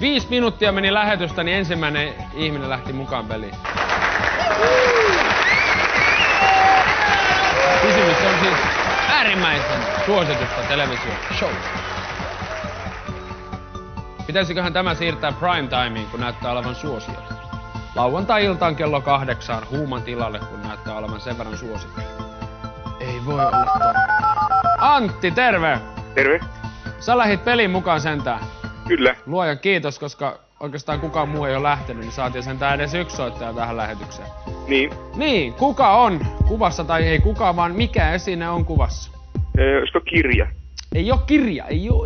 5 minuuttia meni lähetystä, niin ensimmäinen ihminen lähti mukaan peliin. Kysymys on siis äärimmäisen suositusta televisio-showsta. Pitäisiköhän tämä siirtää prime timeen, kun näyttää olevan suosiolla? Lauantai-iltaan kello 8 Huuman tilalle, kun näyttää olevan sen verran suosittu. Ei voi olla toi. Antti, terve! Terve. Sä lähit peliin mukaan sentään. Kyllä. Luojan kiitos, koska oikeastaan kukaan muu ei ole lähtenyt, niin saatiin sentään edes yksi soittaja tähän lähetykseen. Niin. Niin, kuka on kuvassa tai ei kuka, vaan mikä esine on kuvassa? Olisiko kirja? Ei oo kirja, ei oo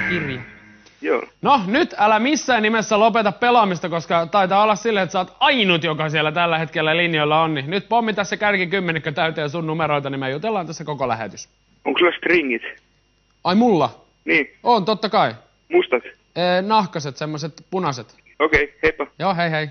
kirja. Joo. No, nyt älä missään nimessä lopeta pelaamista, koska taitaa olla silleen, että sä oot ainut, joka siellä tällä hetkellä linjoilla on. Niin nyt pommita se kärkikymmenikö täyteen sun numeroita, niin me jutellaan tässä koko lähetys. Onko sulla stringit? Ai mulla? Niin. On, totta kai. Mustat? Nahkaset, semmoset punaiset. Okei, heippa. Joo, hei hei.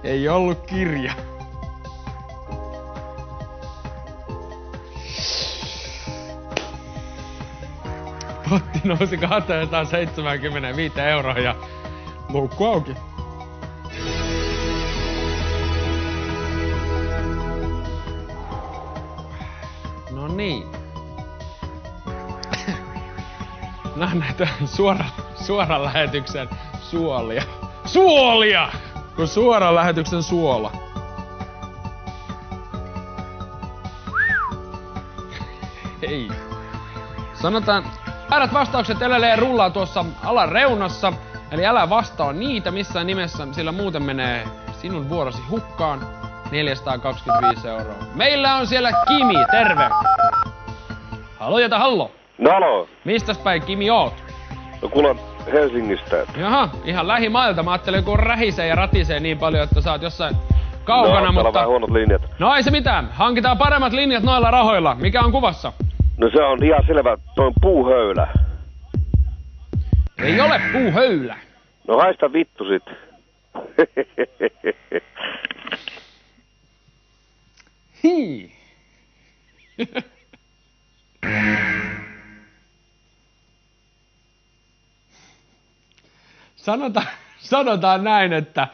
Ei ollut kirja. Potti nousi 275 € ja luukku auki. No niin. Nää on näitä suoran lähetyksen suolia. Suolia! Kun suoran lähetyksen suola. Hei. Sanotaan, väärät vastaukset edelleen rullaa tuossa alan reunassa. Eli älä vastaa niitä missään nimessä, sillä muuten menee sinun vuorosi hukkaan. 425 €. Meillä on siellä Kimi, terve! Hallo jätä hallo! No haloo. Mistäs päin Kimi oot? No kuule Helsingistä. Jaha, ihan lähimailta. Mä ajattelin, kun rähisee ja ratisee niin paljon, että sä oot jossain kaukana, no, mutta... on vähän huonot linjat. No ei se mitään. Hankitaan paremmat linjat noilla rahoilla. Mikä on kuvassa? No se on ihan selvä. Toi on puuhöylä. Ei ole puuhöylä. No haista vittu sit. Hii. Sanotaan näin, että...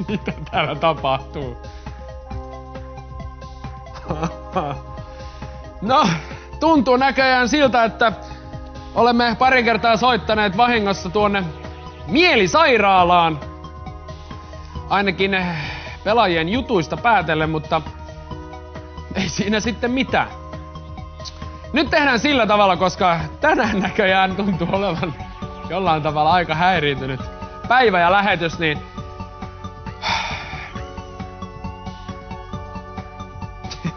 Mitä täällä tapahtuu? No, tuntuu näköjään siltä, että olemme pari kertaa soittaneet vahingossa tuonne mielisairaalaan. Ainakin pelaajien jutuista päätellen, mutta ei siinä sitten mitään. Nyt tehdään sillä tavalla, koska tänään näköjään tuntuu olevan jollain tavalla aika häiriintynyt päivä ja lähetys, niin...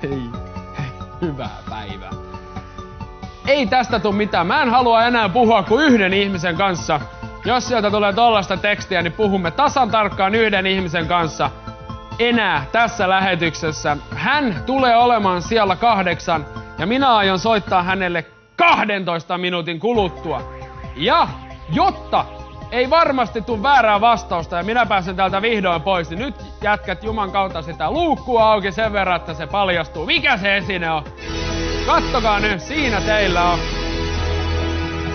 Hei, hyvää päivää. Ei tästä tuu mitään. Mä en halua enää puhua kuin yhden ihmisen kanssa. Jos sieltä tulee tollaista tekstiä, niin puhumme tasan tarkkaan yhden ihmisen kanssa enää tässä lähetyksessä. Hän tulee olemaan siellä 8 ja minä aion soittaa hänelle 12 minuutin kuluttua. Ja jotta ei varmasti tule väärää vastausta ja minä pääsen täältä vihdoin pois, niin nyt jätkät juman kautta sitä luukkua auki sen verran, että se paljastuu. Mikä se esine on? Kattokaa nyt, siinä teillä on.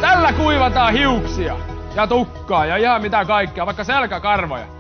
Tällä kuivataan hiuksia ja tukkaa ja ihan mitä kaikkea, vaikka selkäkarvoja.